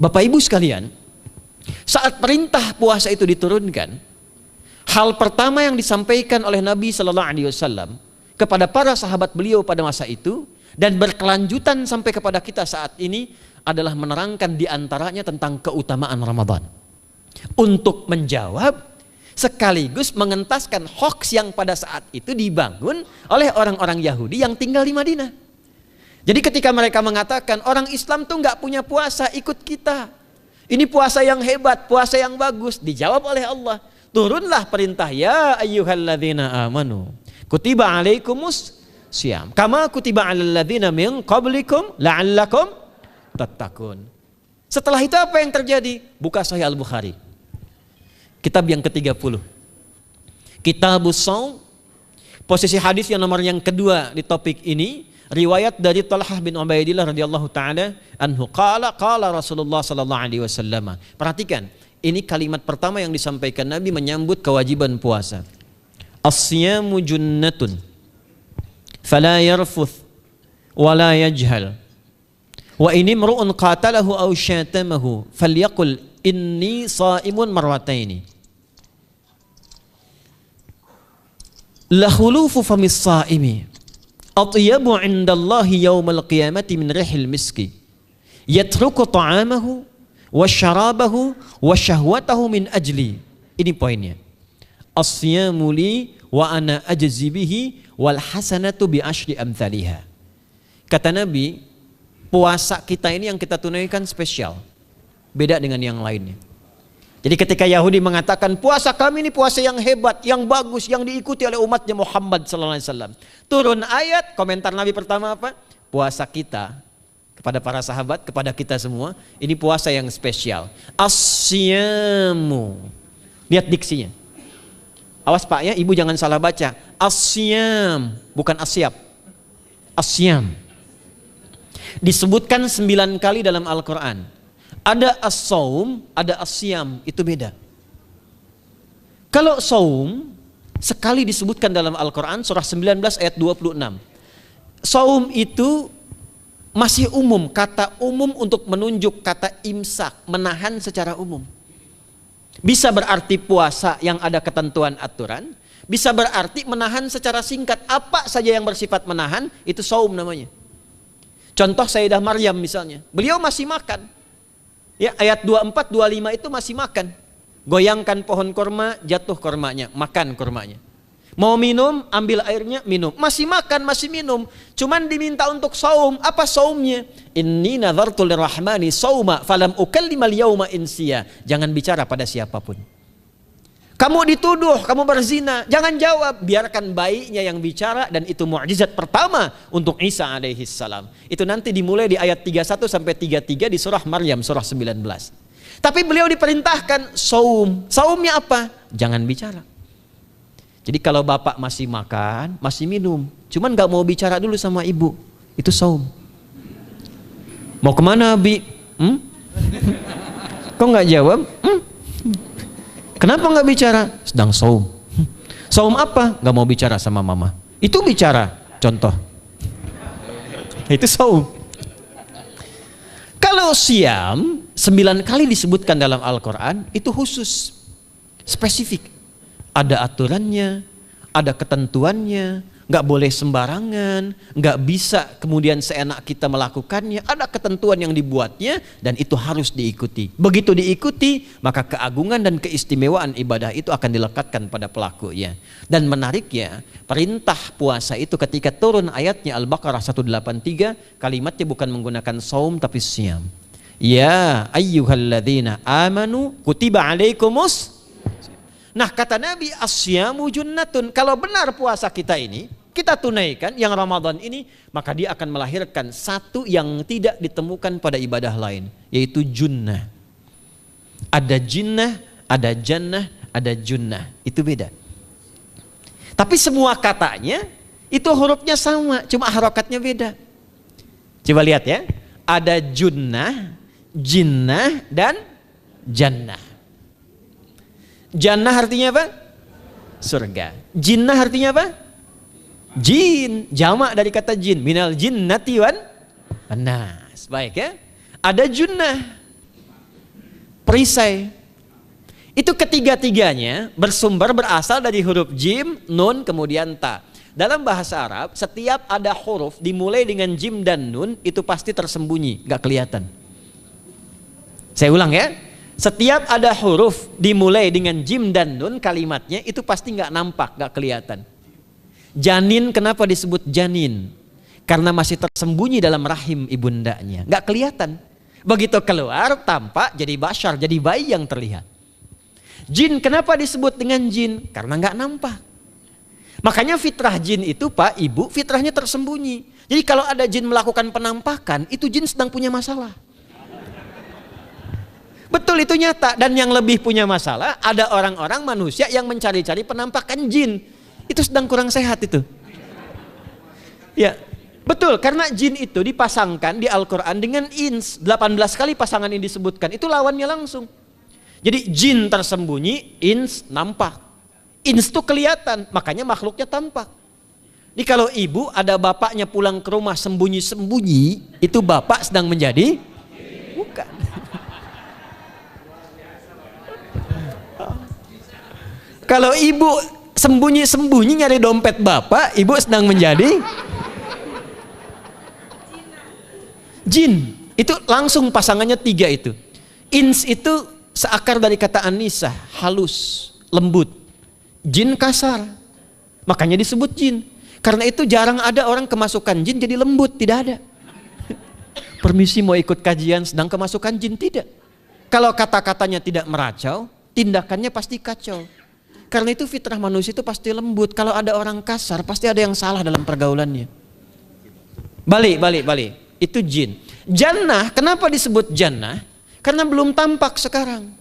Bapak Ibu sekalian, saat perintah puasa itu diturunkan, hal pertama yang disampaikan oleh Nabi Sallallahu Alaihi Wasallam kepada para sahabat beliau pada masa itu dan berkelanjutan sampai kepada kita saat ini adalah menerangkan diantaranya tentang keutamaan Ramadan. Untuk menjawab sekaligus mengentaskan hoaks yang pada saat itu dibangun oleh orang-orang Yahudi yang tinggal di Madinah. Jadi ketika mereka mengatakan orang Islam tuh nggak punya puasa, ikut kita. Ini puasa yang hebat, puasa yang bagus. Dijawab oleh Allah, turunlah perintah, ya ayyuhalladzina amanu kutiba alaikumus syiyam kama kutiba alal ladzina min qablikum la'allakum tattaqun. Setelah itu apa yang terjadi? Buka Sahih Al-Bukhari. Kitab yang ke-30. Kitabus Shaum. Posisi hadis yang nomor yang kedua di topik ini, riwayat dari Talhah bin Ubaidillah radhiyallahu taala anhu qala Rasulullah sallallahu alaihi wasallam. Perhatikan, ini kalimat pertama yang disampaikan Nabi menyambut kewajiban puasa. As-siyamu junnatun fala yarfuth wala yajhal wa in imru'un qatalahu aw syatamahu falyaqul inni sha'imun marwataini. La khulufu famis sha'imi atyabu 'indallahi yaumal qiyamati min rihil miski yatruku ta'amahu wa syarabahu wa syahwatahu min ajli. Ini poinnya. As-siyamu li wa ana ajzi bihi wal hasanatu bi asyri amthaliha. Kata Nabi, puasa kita ini yang kita tunaikan spesial, beda dengan yang lainnya. Jadi ketika Yahudi mengatakan puasa kami ini puasa yang hebat, yang bagus, yang diikuti oleh umatnya Muhammad sallallahu alaihi wasallam. Turun ayat, komentar Nabi pertama apa? Puasa kita kepada para sahabat, kepada kita semua, ini puasa yang spesial. As-siyamu. Lihat diksinya. Awas Pak ya, Ibu jangan salah baca. As-siyam, bukan asyab. As-siyam. Disebutkan 9 kali dalam Al-Quran. Ada as-saum, ada as-siyam, itu beda. Kalau saum sekali disebutkan dalam Al-Quran surah 19 ayat 26. Saum itu masih umum, kata umum untuk menunjuk kata imsak, menahan secara umum. Bisa berarti puasa yang ada ketentuan aturan, bisa berarti menahan secara singkat. Apa saja yang bersifat menahan, itu saum namanya. Contoh Sayyidah Maryam misalnya, beliau masih makan. Ya, ayat 24, 25 itu masih makan. Goyangkan pohon korma, jatuh kormanya, makan kormanya. Mau minum, ambil airnya, minum. Masih makan, masih minum. Cuman diminta untuk saum. Apa saumnya? Inni nadhartu lirrahmani sauma falam ukallimal yauma insiya. Jangan bicara pada siapapun. Kamu dituduh, kamu berzina, jangan jawab, biarkan bayinya yang bicara, dan itu mukjizat pertama untuk Isa alaihi salam. Itu nanti dimulai di ayat 31 sampai 33 di surah Maryam surah 19. Tapi beliau diperintahkan saum. Saumnya apa? Jangan bicara. Jadi kalau bapak masih makan, masih minum, cuman gak mau bicara dulu sama ibu, itu saum. Mau kemana Bi? Kok gak jawab? Kenapa nggak bicara? Sedang saum. Saum apa? Nggak mau bicara sama mama. Itu bicara. Contoh. Itu saum. Kalau siam 9 kali disebutkan dalam Al-Quran, itu khusus, spesifik. Ada aturannya, ada ketentuannya, nggak boleh sembarangan, nggak bisa kemudian seenak kita melakukannya. Ada ketentuan yang dibuatnya dan itu harus diikuti. Begitu diikuti, maka keagungan dan keistimewaan ibadah itu akan dilekatkan pada pelakunya. Dan menariknya, perintah puasa itu ketika turun ayatnya Al-Baqarah 183, kalimatnya bukan menggunakan saum tapi siyam. Ya ayyuhalladzina amanu kutiba alaikumus. Nah kata Nabi, as-siyamu junnatun. Kalau benar puasa kita ini kita tunaikan yang Ramadan ini, maka dia akan melahirkan satu yang tidak ditemukan pada ibadah lain, yaitu junnah. Ada jinnah, ada jannah, ada junnah. Itu beda. Tapi semua katanya itu hurufnya sama, cuma harokatnya beda. Coba lihat ya. Ada junnah, jinnah, dan jannah. Jannah artinya apa? Surga. Jinnah artinya apa? Jin. Jamak dari kata jin. Minal jinnati wan nas. Baik ya. Ada junnah. perisai. Itu ketiga-tiganya berasal dari huruf jim, nun, kemudian ta. Dalam bahasa Arab, setiap ada huruf dimulai dengan jim dan nun, itu pasti tersembunyi, gak kelihatan. Saya ulang ya, setiap ada huruf dimulai dengan jim dan nun, kalimatnya itu pasti gak nampak, gak kelihatan. Janin, kenapa disebut janin? Karena masih tersembunyi dalam rahim ibundanya, gak kelihatan. Begitu keluar, tampak jadi bashar, jadi bayi yang terlihat. Jin, kenapa disebut dengan jin? Karena nggak nampak. Makanya fitrah jin itu Pak, Ibu, fitrahnya tersembunyi. Jadi kalau ada jin melakukan penampakan, itu jin sedang punya masalah. Betul, itu nyata. Dan yang lebih punya masalah, ada orang-orang manusia yang mencari-cari penampakan jin. Itu sedang kurang sehat itu. Ya, betul, karena jin itu dipasangkan di Al-Quran dengan ins. 18 kali pasangan ini disebutkan, itu lawannya langsung. Jadi jin tersembunyi, ins nampak. Ins itu kelihatan, makanya makhluknya tampak. Jadi kalau ibu ada bapaknya pulang ke rumah sembunyi-sembunyi, itu bapak sedang menjadi? Bukan. Kalau ibu sembunyi-sembunyi nyari dompet bapak, ibu sedang menjadi? Jin. Itu langsung pasangannya 3 itu. Ins itu seakar dari kata anisa, halus, lembut. Jin kasar, makanya disebut jin. Karena itu jarang ada orang kemasukan jin jadi lembut, tidak ada. Permisi mau ikut kajian sedang kemasukan jin, tidak. Kalau kata-katanya tidak meracau, tindakannya pasti kacau. Karena itu fitrah manusia itu pasti lembut. Kalau ada orang kasar, pasti ada yang salah dalam pergaulannya. Balik. Itu jin. Jannah, kenapa disebut jannah? Karena belum tampak sekarang.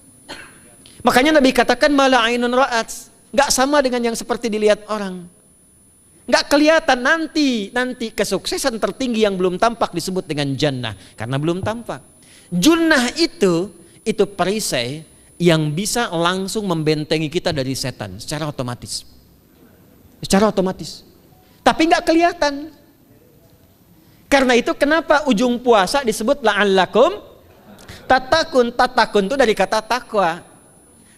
Makanya Nabi katakan mala ainun ra'at, nggak sama dengan yang seperti dilihat orang. Nggak kelihatan, nanti kesuksesan tertinggi yang belum tampak disebut dengan jannah karena belum tampak. Junnah itu perisai yang bisa langsung membentengi kita dari setan secara otomatis. Tapi nggak kelihatan. Karena itu kenapa ujung puasa disebut la'allakum tatakun itu dari kata takwa.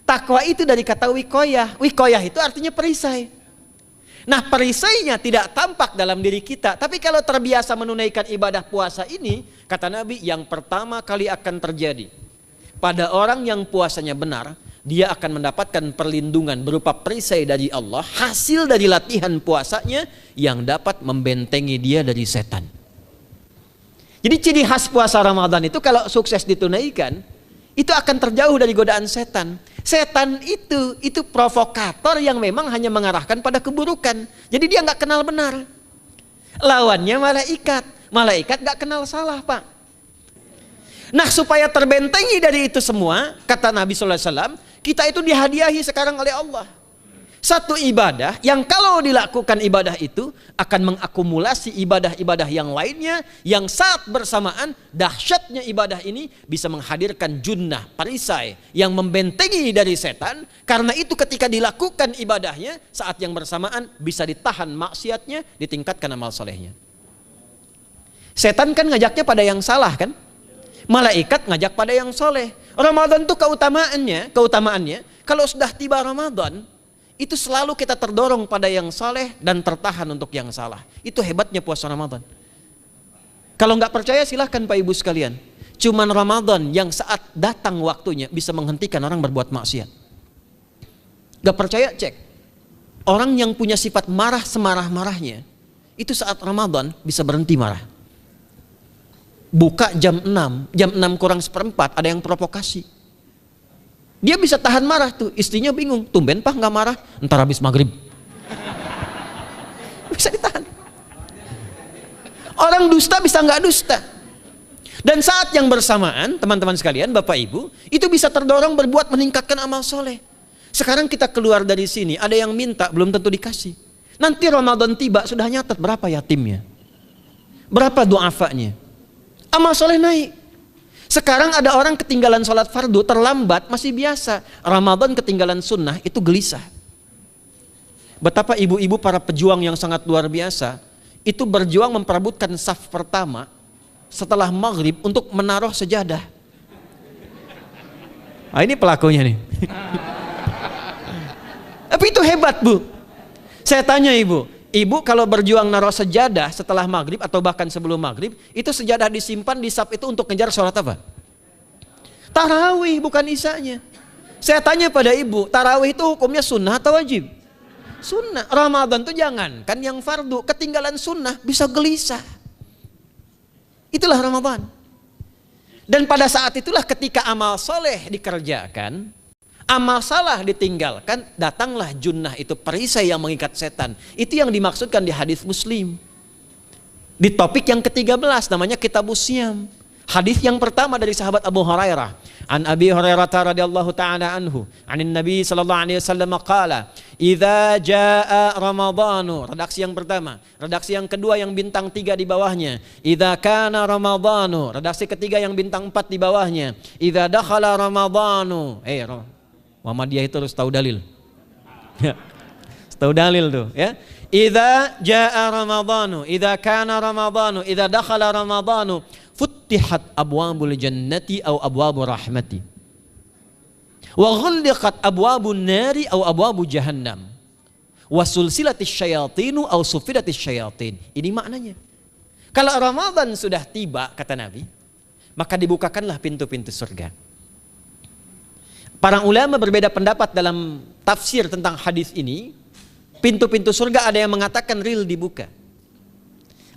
Takwa itu dari kata wikoyah. Wikoyah itu artinya perisai. Nah, perisainya tidak tampak dalam diri kita. Tapi kalau terbiasa menunaikan ibadah puasa ini, kata Nabi, yang pertama kali akan terjadi pada orang yang puasanya benar, dia akan mendapatkan perlindungan berupa perisai dari Allah, hasil dari latihan puasanya yang dapat membentengi dia dari setan. Jadi ciri khas puasa Ramadan itu kalau sukses ditunaikan, itu akan terjauh dari godaan setan. Setan itu provokator yang memang hanya mengarahkan pada keburukan. Jadi dia nggak kenal benar. Lawannya malaikat. Malaikat nggak kenal salah, Pak. Nah, supaya terbentengi dari itu semua, kata Nabi SAW, kita itu dihadiahi sekarang oleh Allah. Satu ibadah yang kalau dilakukan ibadah itu akan mengakumulasi ibadah-ibadah yang lainnya, yang saat bersamaan dahsyatnya ibadah ini bisa menghadirkan junnah, perisai yang membentengi dari setan. Karena itu ketika dilakukan ibadahnya, saat yang bersamaan bisa ditahan maksiatnya, ditingkatkan amal solehnya. Setan kan ngajaknya pada yang salah kan? Malaikat ngajak pada yang soleh. Ramadan itu keutamaannya kalau sudah tiba Ramadan, itu selalu kita terdorong pada yang saleh dan tertahan untuk yang salah. Itu hebatnya puasa Ramadan. Kalau nggak percaya silahkan Pak Ibu sekalian. Cuman Ramadan yang saat datang waktunya bisa menghentikan orang berbuat maksiat. Nggak percaya cek. Orang yang punya sifat marah semarah-marahnya, itu saat Ramadan bisa berhenti marah. Buka jam 6 kurang seperempat ada yang provokasi. Dia bisa tahan marah tuh, istrinya bingung, tumben Pak nggak marah, entar habis maghrib. Bisa ditahan. Orang dusta bisa nggak dusta. Dan saat yang bersamaan, teman-teman sekalian, Bapak Ibu, itu bisa terdorong berbuat meningkatkan amal soleh. Sekarang kita keluar dari sini, ada yang minta, belum tentu dikasih. Nanti Ramadan tiba, sudah nyatet berapa yatimnya, berapa du'afanya. Amal soleh naik. Sekarang ada orang ketinggalan sholat fardu terlambat masih biasa. Ramadan ketinggalan sunnah itu gelisah. Betapa ibu-ibu para pejuang yang sangat luar biasa itu berjuang memperebutkan saf pertama setelah maghrib untuk menaruh sejadah. Ini pelakunya nih. Tapi itu hebat, Bu. Saya tanya ibu kalau berjuang naruh sejadah setelah maghrib atau bahkan sebelum maghrib, itu sejadah disimpan di saf itu untuk ngejar sholat apa? Tarawih, bukan isanya. Saya tanya pada ibu, tarawih itu hukumnya sunnah atau wajib? Sunnah. Ramadan tuh jangan, kan yang fardu, ketinggalan sunnah bisa gelisah. Itulah Ramadan. Dan pada saat itulah ketika amal soleh dikerjakan, amal salah ditinggalkan, datanglah junnah, itu perisai yang mengikat setan. Itu yang dimaksudkan di hadis Muslim. Di topik yang ke-13 namanya Kitabus Syam. Hadis yang pertama dari sahabat Abu Hurairah. An Abi Hurairah radhiyallahu ta'ala anhu, anin Nabi sallallahu alaihi wasallam qala, "Idza jaa Ramadhanu." Redaksi yang pertama. Redaksi yang kedua yang bintang 3 di bawahnya. "Idza kana Ramadhanu." Redaksi ketiga yang bintang 4 di bawahnya. "Idza dakhala Ramadhanu." Muhammadiyah itu harus tahu dalil. Ya. Tahu dalil tuh, ya. Idza jaa Ramadhanu, idza kana Ramadhanu, idza dakhala Ramadhanu, futtihat abwabul jannati aw abwabur rahmati. Wa ghulliqat abwabun nari aw abwabu jahannam. Wa sulsilatis syayatinu aw sufidatis syayatin. Ini maknanya. Kalau Ramadan sudah tiba, kata Nabi, maka dibukakanlah pintu-pintu surga. Para ulama berbeda pendapat dalam tafsir tentang hadis ini. Pintu-pintu surga ada yang mengatakan real dibuka.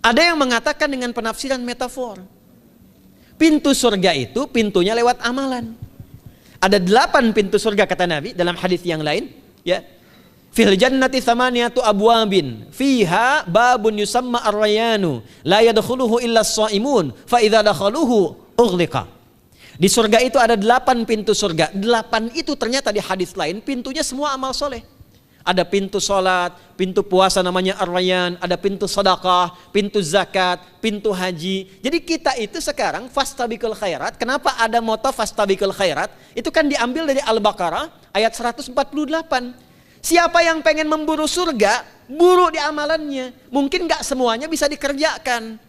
Ada yang mengatakan dengan penafsiran metafor. Pintu surga itu pintunya lewat amalan. Ada 8 pintu surga kata Nabi dalam hadis yang lain. Ya, fil jannati thamaniyatu abwabin, fiha babun yusamma ar-rayanu, la yadkhuluhu illa as-shaimun, fa idza dakhaluhu ughliqa. Di surga itu ada 8 pintu surga. 8 itu ternyata di hadis lain pintunya semua amal soleh. Ada pintu sholat, pintu puasa namanya ar-rayyan, ada pintu sedekah, pintu zakat, pintu haji. Jadi kita itu sekarang fastabiqul khairat. Kenapa ada moto fastabiqul khairat? Itu kan diambil dari Al-Baqarah ayat 148. Siapa yang pengen memburu surga, buru di amalannya. Mungkin gak semuanya bisa dikerjakan.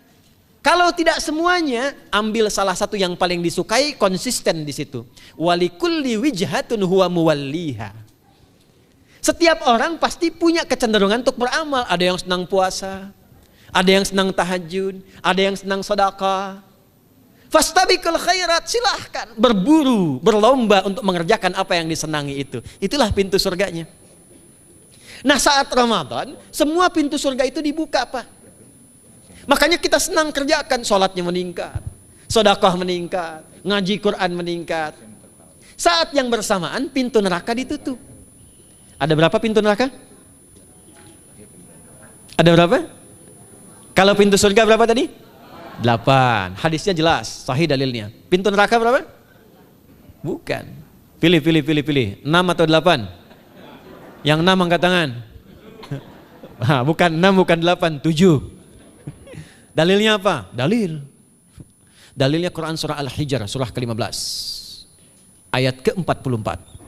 Kalau tidak semuanya, ambil salah satu yang paling disukai, konsisten di situ. Walikulli wijhatun huwa muwalliha. Setiap orang pasti punya kecenderungan untuk beramal. Ada yang senang puasa, ada yang senang tahajud, ada yang senang sedekah. Fastabiqul khairat, silahkan berburu, berlomba untuk mengerjakan apa yang disenangi itu. Itulah pintu surganya. Nah, saat Ramadan, semua pintu surga itu dibuka, Pak. Makanya kita senang kerjakan, sholatnya meningkat, sedekah meningkat, ngaji Quran meningkat. Saat yang bersamaan pintu neraka ditutup. Ada berapa pintu neraka? Ada berapa? Kalau pintu surga berapa tadi? 8. Hadisnya jelas, sahih dalilnya. Pintu neraka berapa? Bukan. Pilih. 6 atau 8? Yang 6 angkat tangan. Bukan 6, bukan 8, 7. Dalilnya apa? Dalilnya Quran surah Al-Hijr, surah ke-15. Ayat ke-44.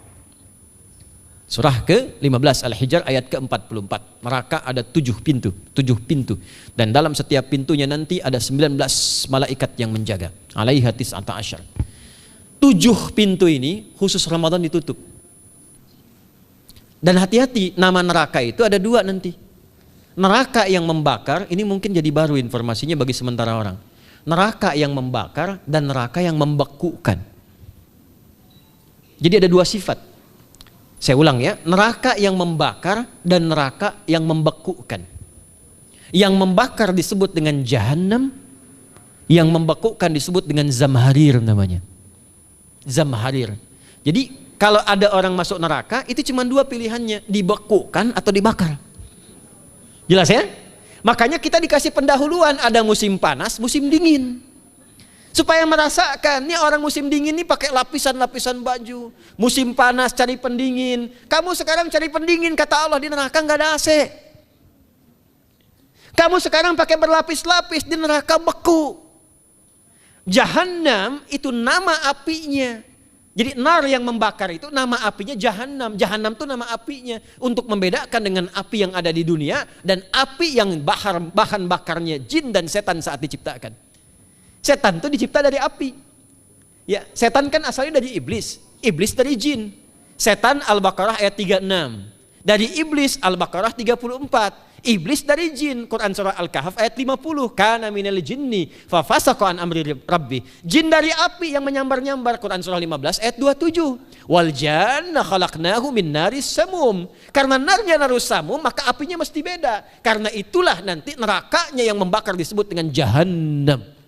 Surah ke-15 Al-Hijr ayat ke-44. Neraka ada 7 pintu. Dan dalam setiap pintunya nanti ada 19 malaikat yang menjaga. Alaiha tis'ata asyar. 7 pintu ini khusus Ramadan ditutup. Dan hati-hati, nama neraka itu ada 2 nanti. Neraka yang membakar, ini mungkin jadi baru informasinya bagi sementara orang. Neraka yang membakar dan neraka yang membekukan. Jadi ada 2 sifat. Saya ulang ya, neraka yang membakar dan neraka yang membekukan. Yang membakar disebut dengan Jahannam, yang membekukan disebut dengan Zamharir namanya. Zamharir. Jadi kalau ada orang masuk neraka, itu cuma 2 pilihannya, dibekukan atau dibakar. Jelas ya? Makanya kita dikasih pendahuluan, ada musim panas, musim dingin. Supaya merasakan, nih orang musim dingin nih pakai lapisan-lapisan baju. Musim panas cari pendingin. Kamu sekarang cari pendingin, kata Allah, di neraka nggak ada AC. Kamu sekarang pakai berlapis-lapis, di neraka beku. Jahannam itu nama apinya. Jadi nar yang membakar itu nama apinya Jahannam. Jahannam itu nama apinya. Untuk membedakan dengan api yang ada di dunia dan api yang bahan bakarnya jin dan setan saat diciptakan. Setan itu dicipta dari api. Ya, setan kan asalnya dari iblis. iblis dari jin. Setan Al-Baqarah ayat 36. Dari iblis Al-Baqarah 34. Iblis dari jin, Quran surah Al-Kahf ayat 50. Kana minal jinni fa fasaqa an amri rabbi. Jin dari api yang menyambar-nyambar, Quran surah 15 ayat 27. Wal janna khalaqnahu min naris samum. Karena narnya narus samum, maka apinya mesti beda. Karena itulah nanti nerakanya yang membakar disebut dengan jahannam.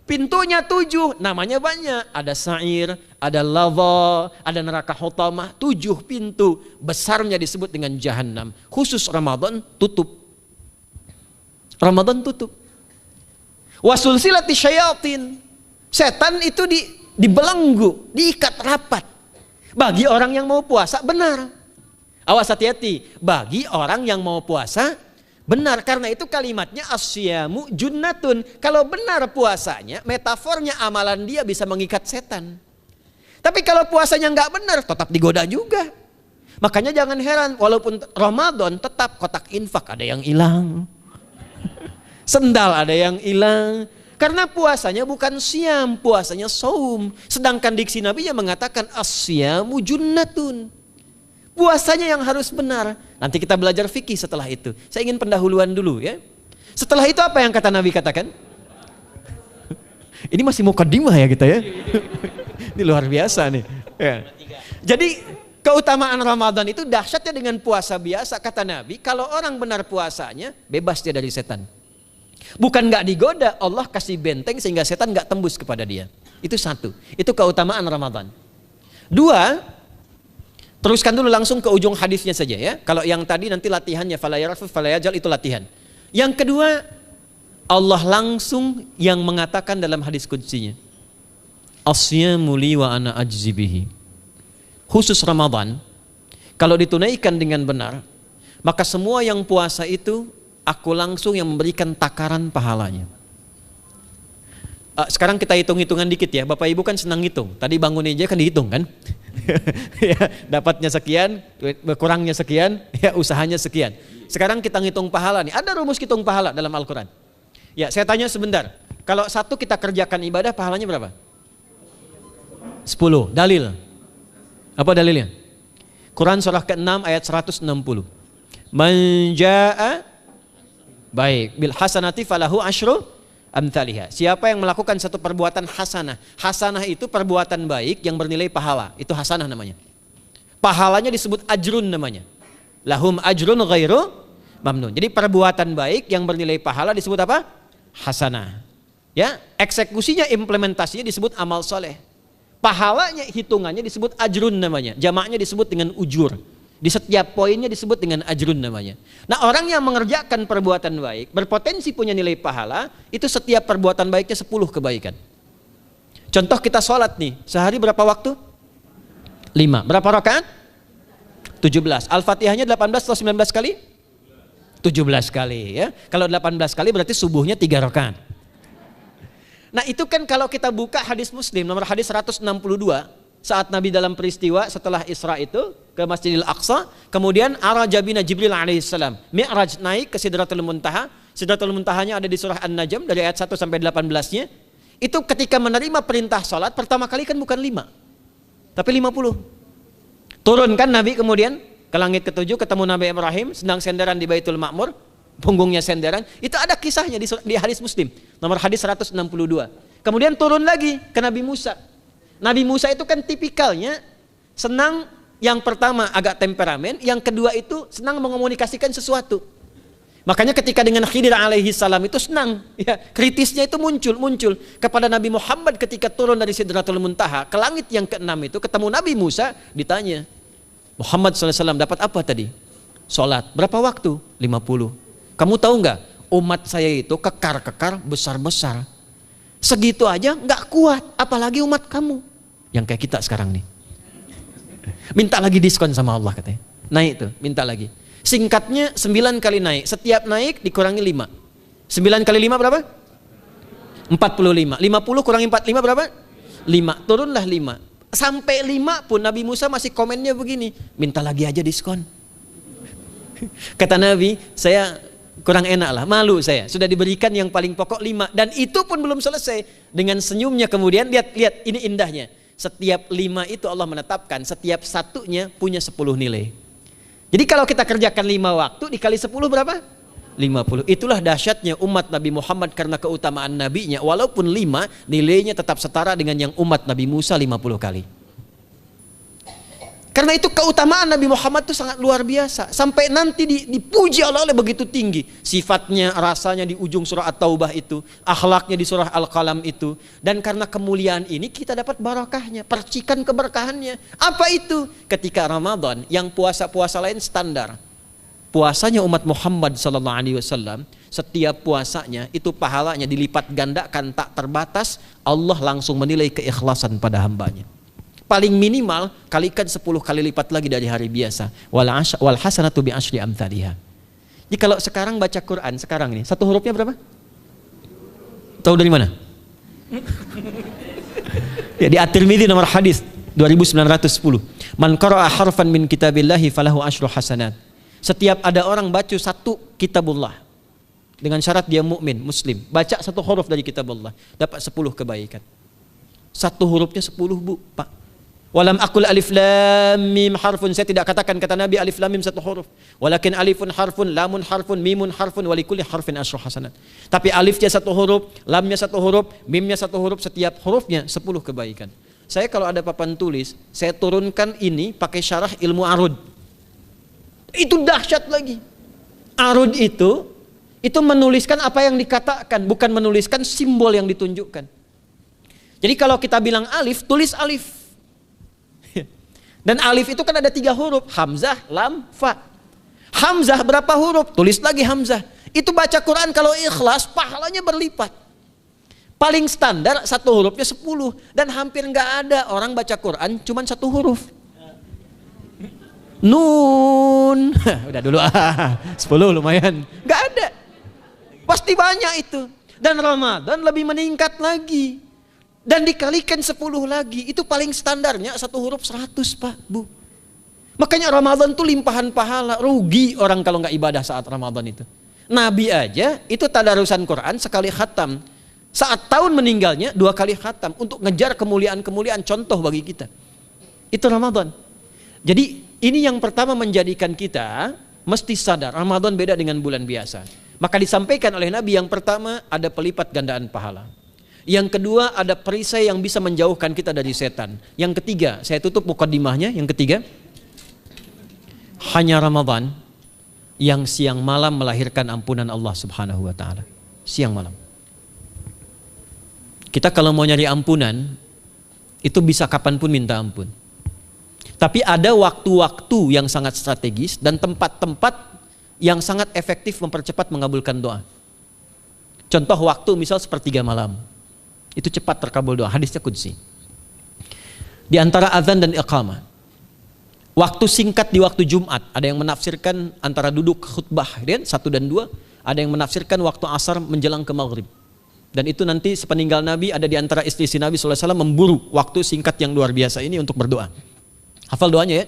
Pintunya 7, namanya banyak. Ada sa'ir, ada lava, ada neraka hutamah. 7 pintu, besarnya disebut dengan jahannam. Khusus Ramadan tutup. Ramadan tutup. Wasulsilati syayatin. Setan itu dibelenggu, diikat rapat. Bagi orang yang mau puasa benar. Awas hati-hati. Bagi orang yang mau puasa benar, karena itu kalimatnya asyamu junnatun. Kalau benar puasanya, metafornya amalan dia bisa mengikat setan. Tapi kalau puasanya nggak benar, tetap digoda juga. Makanya jangan heran, walaupun Ramadan tetap kotak infak ada yang hilang. Sendal ada yang hilang. Karena puasanya bukan siam, puasanya saum. Sedangkan diksi Nabi yang mengatakan asyamu junnatun. Puasanya yang harus benar. Nanti kita belajar fikih setelah itu. Saya ingin pendahuluan dulu ya. Setelah itu apa yang kata Nabi katakan? Ini masih mukadimah ya kita ya. Ini luar biasa nih. Ya. Jadi keutamaan Ramadan itu dahsyatnya dengan puasa biasa. Kata Nabi, kalau orang benar puasanya, bebas dia dari setan. Bukan nggak digoda, Allah kasih benteng sehingga setan nggak tembus kepada dia. Itu satu. Itu keutamaan Ramadan. 2, teruskan dulu langsung ke ujung hadisnya saja ya. Kalau yang tadi nanti latihannya fala yarfus fala yajal, itu latihan. Yang kedua, Allah langsung yang mengatakan dalam hadis qudsinya, asyamu li wa ana ajzi bihi. Khusus Ramadan, kalau ditunaikan dengan benar, maka semua yang puasa itu aku langsung yang memberikan takaran pahalanya. Sekarang kita hitung-hitungan dikit ya. Bapak Ibu kan senang hitung. Tadi bangun aja kan dihitung kan? Ya, dapatnya sekian, berkurangnya sekian, ya usahanya sekian. Sekarang kita ngitung pahala nih. Ada rumus hitung pahala dalam Al-Quran. Ya, saya tanya sebentar. Kalau satu kita kerjakan ibadah, pahalanya berapa? 10. Dalil. Apa dalilnya? Quran surah ke-6 ayat 160. Man jaa baik bil hasanati falahu asyru amthaliha. Siapa yang melakukan satu perbuatan hasanah. Hasanah itu perbuatan baik yang bernilai pahala. Itu hasanah namanya. Pahalanya disebut ajrun namanya. Lahum ajrun ghairu mamnun. Jadi perbuatan baik yang bernilai pahala disebut apa? Hasanah. Ya, eksekusinya, implementasinya disebut amal soleh. Pahalanya, hitungannya disebut ajrun namanya. Jamaknya disebut dengan ujur. Di setiap poinnya disebut dengan ajrun namanya. Nah, orang yang mengerjakan perbuatan baik berpotensi punya nilai pahala, itu setiap perbuatan baiknya 10 kebaikan. Contoh kita sholat nih, sehari berapa waktu? 5. Berapa rakaat? 17. Al-Fatihahnya 18 atau 19 kali? 17 kali ya. Kalau 18 kali berarti subuhnya 3 rakaat. Nah, itu kan kalau kita buka hadis Muslim nomor hadis 162, saat Nabi dalam peristiwa setelah Isra itu ke Masjidil Aqsa, kemudian araja bina Jibril alaihissalam, Mi'raj naik ke Sidratul Muntaha. Sidratul Muntahanya ada di surah An-Najm dari ayat 1 sampai 18-nya. Itu ketika menerima perintah salat pertama kali kan bukan 5, tapi 50. Turun kan Nabi kemudian ke langit ke-7, ketemu Nabi Ibrahim sedang senderan di Baitul Ma'mur, punggungnya senderan. Itu ada kisahnya di hadis Muslim nomor hadis 162. Kemudian turun lagi ke Nabi Musa. Nabi Musa itu kan tipikalnya senang, yang pertama agak temperamen, yang kedua itu senang mengomunikasikan sesuatu. Makanya ketika dengan Khidir alaihi salam itu senang, ya, kritisnya itu muncul kepada Nabi Muhammad ketika turun dari Sidratul Muntaha ke langit yang ke-6 itu ketemu Nabi Musa, ditanya, Muhammad SAW dapat apa tadi? Sholat. Berapa waktu? 50. Kamu tahu nggak? Umat saya itu kekar-kekar besar-besar. Segitu aja nggak kuat, apalagi umat kamu yang kayak kita sekarang nih. Minta lagi diskon sama Allah katanya. Naik tuh, minta lagi. Singkatnya 9 kali naik. Setiap naik dikurangi 5. 9 kali 5 berapa? 45. 50 kurangi 45 berapa? 5. Turunlah 5. Sampai 5 pun Nabi Musa masih komennya begini, minta lagi aja diskon. Kata Nabi, saya kurang enak lah, malu saya. Sudah diberikan yang paling pokok 5. Dan itu pun belum selesai. Dengan senyumnya kemudian, lihat ini indahnya. Setiap 5 itu Allah menetapkan, setiap satunya punya 10 nilai. Jadi kalau kita kerjakan 5 waktu dikali 10 berapa? 50. Itulah dahsyatnya umat Nabi Muhammad karena keutamaan nabinya. Walaupun 5, nilainya tetap setara dengan yang umat Nabi Musa 50 kali. Karena itu keutamaan Nabi Muhammad itu sangat luar biasa. Sampai nanti dipuji Allah oleh begitu tinggi. Sifatnya, rasanya di ujung surah At-Taubah itu. Akhlaknya di surah Al-Qalam itu. Dan karena kemuliaan ini kita dapat barakahnya. Percikan keberkahannya. Apa itu? Ketika Ramadan yang puasa-puasa lain standar. Puasanya umat Muhammad SAW, setiap puasanya itu pahalanya dilipat gandakan tak terbatas. Allah langsung menilai keikhlasan pada hambanya. Paling minimal kalikan 10 kali lipat lagi dari hari biasa. Wal hasanatu bi asyri amthaliha. Jadi kalau sekarang baca Quran sekarang ini, satu hurufnya berapa? Tahu dari mana? Ya, di At-Tirmidzi nomor hadis 2910. Man qara'a harfan min kitabillahi falahu asyru hasanat. Setiap ada orang baca satu kitabullah dengan syarat dia mukmin, muslim, baca satu huruf dari kitabullah, dapat 10 kebaikan. Satu hurufnya 10, Bu, Pak. Walam aqul alif lam mim harfun, saya tidak katakan kata Nabi alif lam mim satu huruf, walakin alifun harfun, lamun harfun, mimun harfun, walikulli harfin asyru hasanat. Tapi alifnya satu huruf, lamnya satu huruf, mimnya satu huruf, setiap hurufnya 10 kebaikan. Saya kalau ada papan tulis, saya turunkan ini pakai syarah ilmu arud. Itu dahsyat lagi. Arud itu menuliskan apa yang dikatakan, bukan menuliskan simbol yang ditunjukkan. Jadi kalau kita bilang alif, tulis alif. Dan alif itu kan ada 3 huruf, hamzah, lam, fa. Hamzah berapa huruf? Tulis lagi hamzah. Itu baca Quran kalau ikhlas, pahalanya berlipat. Paling standar satu hurufnya 10. Dan hampir nggak ada orang baca Quran cuma satu huruf. Nun. Udah dulu 10 lumayan. Nggak ada. Pasti banyak itu. Dan Ramadan lebih meningkat lagi. Dan dikalikan 10 lagi, itu paling standarnya satu huruf 100, Pak, Bu. Makanya Ramadan itu limpahan pahala. Rugi orang kalau nggak ibadah saat Ramadan itu. Nabi aja itu tadarusan Quran sekali khatam. Saat tahun meninggalnya 2 kali khatam untuk ngejar kemuliaan-kemuliaan contoh bagi kita. Itu Ramadan. Jadi ini yang pertama menjadikan kita mesti sadar Ramadan beda dengan bulan biasa. Maka disampaikan oleh Nabi yang pertama ada pelipat gandaan pahala. Yang kedua ada perisai yang bisa menjauhkan kita dari setan. Yang ketiga, saya tutup mukadimahnya. Yang ketiga, hanya Ramadan yang siang malam melahirkan ampunan Allah Subhanahu wa taala. Siang malam. Kita kalau mau nyari ampunan itu bisa kapanpun minta ampun. Tapi ada waktu-waktu yang sangat strategis dan tempat-tempat yang sangat efektif mempercepat mengabulkan doa. Contoh waktu misal sepertiga malam. Itu cepat terkabul doa, hadisnya qudsi. Di antara azan dan iqamah. Waktu singkat di waktu Jumat, ada yang menafsirkan antara duduk khutbah, 1 dan 2, ada yang menafsirkan waktu asar menjelang ke maghrib. Dan itu nanti sepeninggal Nabi ada di antara istri Nabi SAW memburu waktu singkat yang luar biasa ini untuk berdoa. Hafal doanya ya.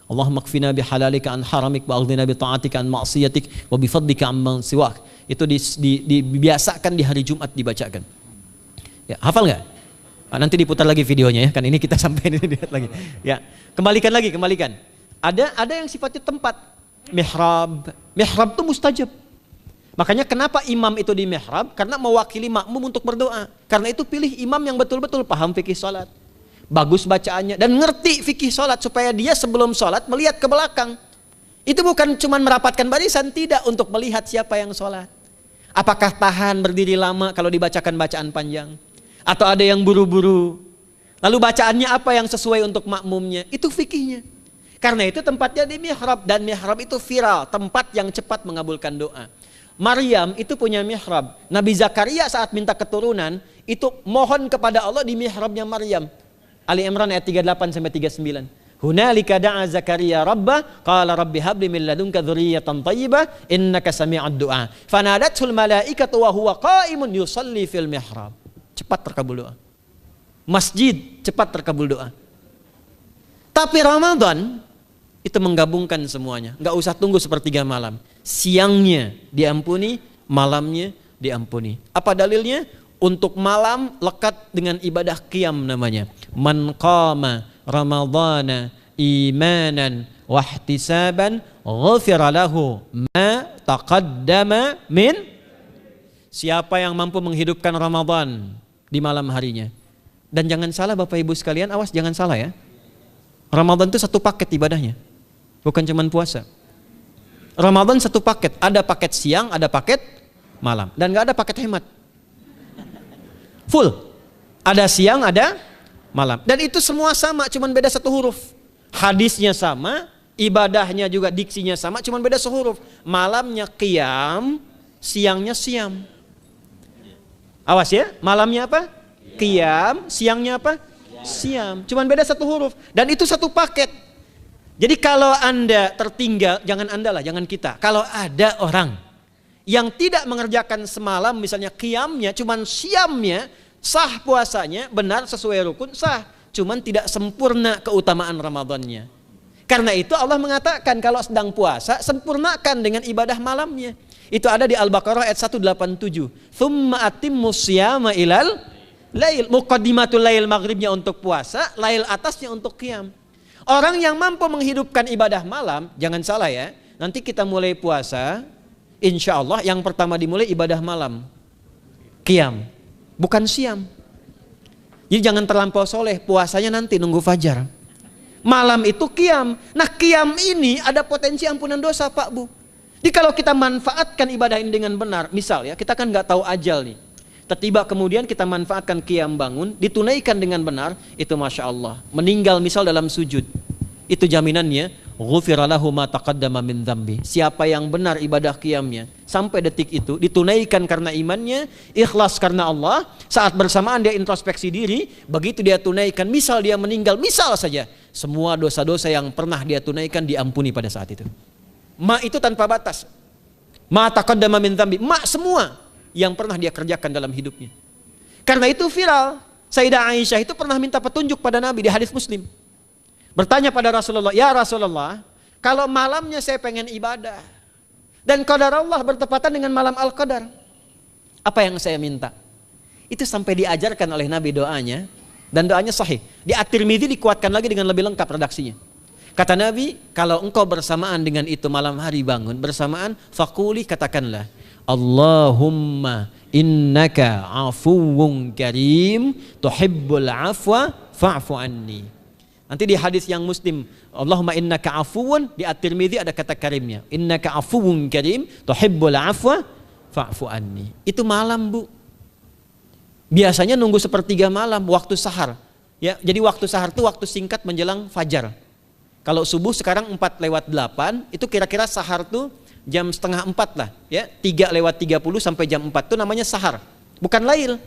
Allahumma kfina bihalalika an haramik wa aghdina bi ta'atika an ma'siyatik wa bi fadlika amman siwak. Itu dibiasakan di hari Jumat dibacakan. Ya, hafal nggak? Nah, nanti diputar lagi videonya ya, kan ini kita sampai ini lihat lagi. Ya, kembalikan. Ada yang sifatnya tempat. Mihrab itu mustajab. Makanya kenapa imam itu di mihrab? Karena mewakili makmum untuk berdoa. Karena itu pilih imam yang betul-betul paham fikih salat, bagus bacaannya dan ngerti fikih salat supaya dia sebelum salat melihat ke belakang. Itu bukan cuma merapatkan barisan, tidak, untuk melihat siapa yang salat. Apakah tahan berdiri lama kalau dibacakan bacaan panjang? Atau ada yang buru-buru? Lalu bacaannya apa yang sesuai untuk makmumnya? Itu fikihnya. Karena itu tempatnya di mihrab, dan mihrab itu viral, tempat yang cepat mengabulkan doa. Maryam itu punya mihrab. Nabi Zakaria saat minta keturunan itu mohon kepada Allah di mihrabnya Maryam. Ali Imran ayat 38 sampai 39. Hunalika da'a Zakaria rabbah qala rabbi habli min ladunka dzurriyyatan thayyibah innaka sami'ud du'a. Fanadatul malaikatu wa huwa qa'imun yusalli fil mihrab. Cepat terkabul doa. Masjid cepat terkabul doa. Tapi Ramadan itu menggabungkan semuanya. Enggak usah tunggu sepertiga malam. Siangnya diampuni, malamnya diampuni. Apa dalilnya? Untuk malam lekat dengan ibadah qiyam namanya. Man qama ramadhana imanan wahtisaban ghufira lahu ma taqaddama min. Siapa yang mampu menghidupkan Ramadan di malam harinya. Dan jangan salah Bapak Ibu sekalian, awas jangan salah ya. Ramadan itu satu paket ibadahnya. Bukan cuma puasa. Ramadan satu paket, ada paket siang, ada paket malam. Dan gak ada paket hemat. Full. Ada siang, ada malam. Dan itu semua sama, cuma beda satu huruf. Hadisnya sama, ibadahnya juga diksinya sama, cuma beda sehuruf. Malamnya qiyam, siangnya siam. Awas ya, malamnya apa? Qiyam, siangnya apa? Siam. Cuma beda satu huruf. Dan itu satu paket. Jadi kalau Anda tertinggal, jangan Anda lah, jangan kita. Kalau ada orang yang tidak mengerjakan semalam, misalnya qiyamnya, cuman siamnya, sah puasanya, benar sesuai rukun, sah. Cuman tidak sempurna keutamaan Ramadannya. Karena itu Allah mengatakan kalau sedang puasa, sempurnakan dengan ibadah malamnya. Itu ada di Al-Baqarah ayat 187. Tsumma atimmus siyama ilal lail. Muqaddimatul lail, maghribnya untuk puasa, lail atasnya untuk qiyam. Orang yang mampu menghidupkan ibadah malam, jangan salah ya, nanti kita mulai puasa, insya Allah yang pertama dimulai ibadah malam, qiyam, bukan siam. Jadi jangan terlampau soleh, puasanya nanti nunggu fajar. Malam itu qiyam. Nah qiyam ini ada potensi ampunan dosa Pak Bu. Jadi kalau kita manfaatkan ibadah ini dengan benar, misal ya, kita kan nggak tahu ajal nih. Tiba kemudian kita manfaatkan qiyam bangun, ditunaikan dengan benar, itu Masya Allah. Meninggal misal dalam sujud, itu jaminannya, ghufira lahu ma taqaddama min dzambi. Siapa yang benar ibadah qiyamnya, sampai detik itu, ditunaikan karena imannya, ikhlas karena Allah, saat bersamaan dia introspeksi diri, begitu dia tunaikan, misal dia meninggal, misal saja, semua dosa-dosa yang pernah dia tunaikan diampuni pada saat itu. Ma itu tanpa batas. Ma taqaddama min dzambi, ma semua yang pernah dia kerjakan dalam hidupnya. Karena itu viral. Sayyidah Aisyah itu pernah minta petunjuk pada Nabi di hadis Muslim. Bertanya pada Rasulullah, ya Rasulullah, kalau malamnya saya pengen ibadah dan qadar Allah bertepatan dengan malam Al-Qadar, apa yang saya minta? Itu sampai diajarkan oleh Nabi doanya, dan doanya sahih. Di At-Tirmidzi dikuatkan lagi dengan lebih lengkap redaksinya. Kata Nabi, kalau engkau bersamaan dengan itu malam hari bangun, bersamaan, faquli, katakanlah, Allahumma innaka afuwun karim tuhibbul afwa fa'fu anni. Nanti di hadis yang Muslim, Allahumma innaka afuwun, di At-Tirmidzi ada kata karimnya, innaka afuwun karim tuhibbul afwa fa'fu anni. Itu malam Bu. Biasanya nunggu sepertiga malam, waktu sahar ya. Jadi waktu sahar itu waktu singkat menjelang fajar. Kalau subuh sekarang 4:08, itu kira-kira sahar tuh jam setengah 4 lah ya, 3:30 sampai jam 4 itu namanya sahar, bukan lail.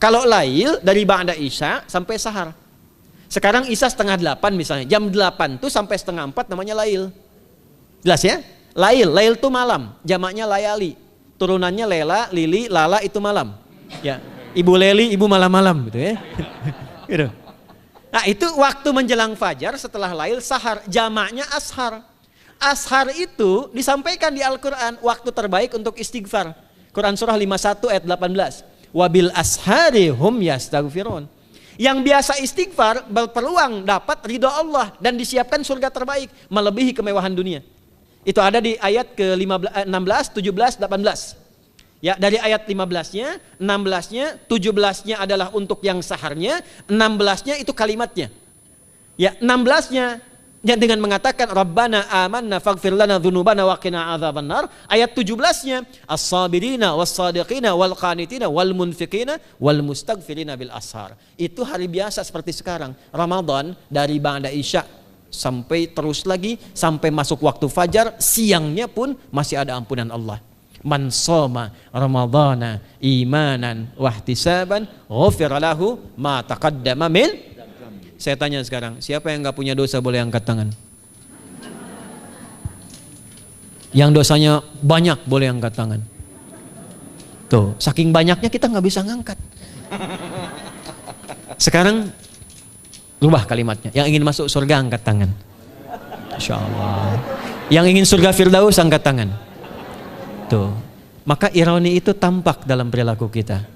Kalau lail dari ba'da isya sampai sahar. Sekarang isya setengah 8 misalnya, jam 8 tuh sampai setengah 4 namanya lail. Jelas ya? Lail tuh malam, jamaknya layali, turunannya lela, lili, lala, itu malam ya. Ibu leli, ibu malam-malam gitu ya. Gitu. Nah itu waktu menjelang fajar setelah lail, sahar, jamaknya ashar. Ashar itu disampaikan di Al-Quran, waktu terbaik untuk istighfar. Quran surah 51 ayat 18. Wabil ashari hum yastaghfirun. Yang biasa istighfar berpeluang dapat ridho Allah dan disiapkan surga terbaik, melebihi kemewahan dunia. Itu ada di ayat ke-16, 17, 18. Ya, dari ayat 15-nya, 16-nya, 17-nya adalah untuk yang saharnya, 16-nya itu kalimatnya. Ya, 16-nya yang dengan mengatakan Rabbana amanna faghfir lana dzunubana wa qina adzabannar. Ayat 17-nya as-sabirina was-sadiqina wal qanitina wal munfiqina wal mustaghfirina bil ashar. Itu hari biasa seperti sekarang. Ramadan dari ba'da isya sampai terus lagi sampai masuk waktu fajar, siangnya pun masih ada ampunan Allah. Man shoma ramadhana imanan wahtisaban ghufira lahu ma taqaddama min. Saya tanya sekarang, siapa yang nggak punya dosa boleh angkat tangan? Yang dosanya banyak boleh angkat tangan. Tuh, saking banyaknya kita nggak bisa ngangkat. Sekarang rubah kalimatnya. Yang ingin masuk surga angkat tangan. Insya Allah. Yang ingin surga Firdaus angkat tangan. Tuh, maka ironi itu tampak dalam perilaku kita.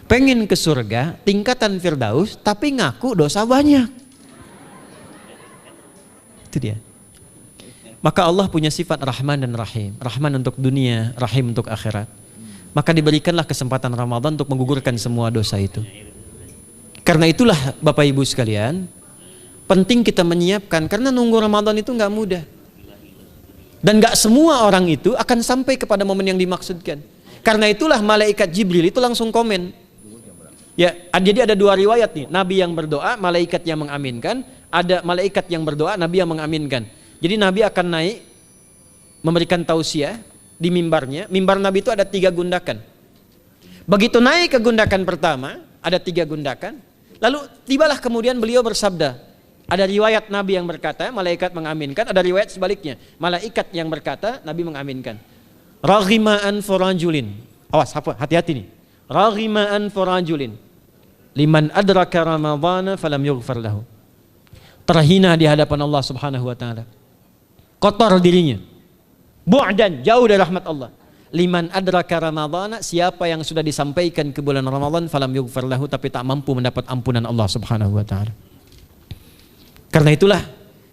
pengen ke surga, tingkatan Firdaus, tapi ngaku dosa banyak. Itu dia. Maka Allah punya sifat Rahman dan Rahim. Rahman untuk dunia, Rahim untuk akhirat. Maka diberikanlah kesempatan Ramadan untuk menggugurkan semua dosa itu. Karena itulah Bapak Ibu sekalian, penting kita menyiapkan, karena nunggu Ramadan itu nggak mudah. Dan nggak semua orang itu akan sampai kepada momen yang dimaksudkan. Karena itulah malaikat Jibril itu langsung komen. Ya, jadi ada dua riwayat nih. Nabi yang berdoa, malaikat yang mengaminkan. Ada malaikat yang berdoa, Nabi yang mengaminkan. Jadi Nabi akan naik memberikan tausiah di mimbarnya. Mimbar Nabi itu ada 3 gundakan. Begitu naik ke gundakan pertama, ada 3 gundakan. Lalu tibalah kemudian beliau bersabda. Ada riwayat Nabi yang berkata, malaikat mengaminkan. Ada riwayat sebaliknya, malaikat yang berkata, Nabi mengaminkan. Raghima anfu rajulin. Awas, hati-hati nih. Raghima anfu rajulin liman adraka ramadhana falam yughfar lahu. Terhina di hadapan Allah Subhanahu wa taala. Kotor dirinya. Bu'dan, jauh dari rahmat Allah. Liman adraka ramadhana, siapa yang sudah disampaikan ke bulan Ramadan falam yughfar lahu, tapi tak mampu mendapat ampunan Allah Subhanahu wa taala. Karena itulah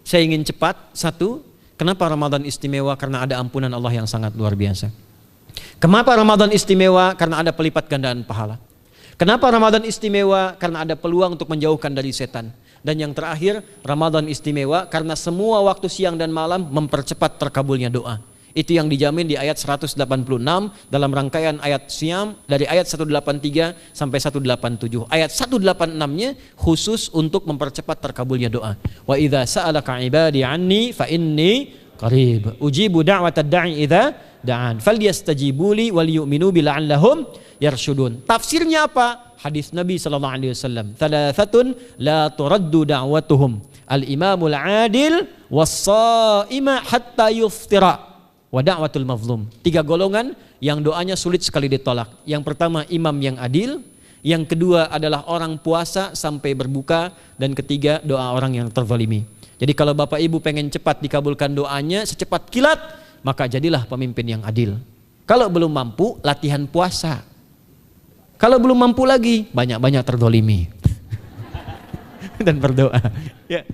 saya ingin cepat. Satu, kenapa Ramadan istimewa? Karena ada ampunan Allah yang sangat luar biasa. Kenapa Ramadan istimewa? Karena ada pelipat gandaan pahala. Kenapa Ramadan istimewa? Karena ada peluang untuk menjauhkan dari setan. Dan yang terakhir, Ramadan istimewa karena semua waktu siang dan malam mempercepat terkabulnya doa. Itu yang dijamin di ayat 186 dalam rangkaian ayat Siyam dari ayat 183 sampai 187. Ayat 186-nya khusus untuk mempercepat terkabulnya doa. Wa idza sa'alaka 'ibadi 'anni fa inni qarib. Ujibu da'watad da'i idza da'an. Falyastajibu li wal yu'minu bi la'allahum yarshudun. Tafsirnya apa? Hadis Nabi sallallahu alaihi wasallam. Thalathatun la turaddu da'watuhum. Al-imamul 'adil was-sha'ima hatta yuftira. Wa da'watul mazlum. 3 golongan yang doanya sulit sekali ditolak. Yang pertama imam yang adil, yang kedua adalah orang puasa sampai berbuka, dan ketiga doa orang yang terzalimi. Jadi kalau Bapak Ibu pengen cepat dikabulkan doanya secepat kilat, maka jadilah pemimpin yang adil. Kalau belum mampu, latihan puasa. Kalau belum mampu lagi, banyak-banyak terzalimi dan berdoa. Ya.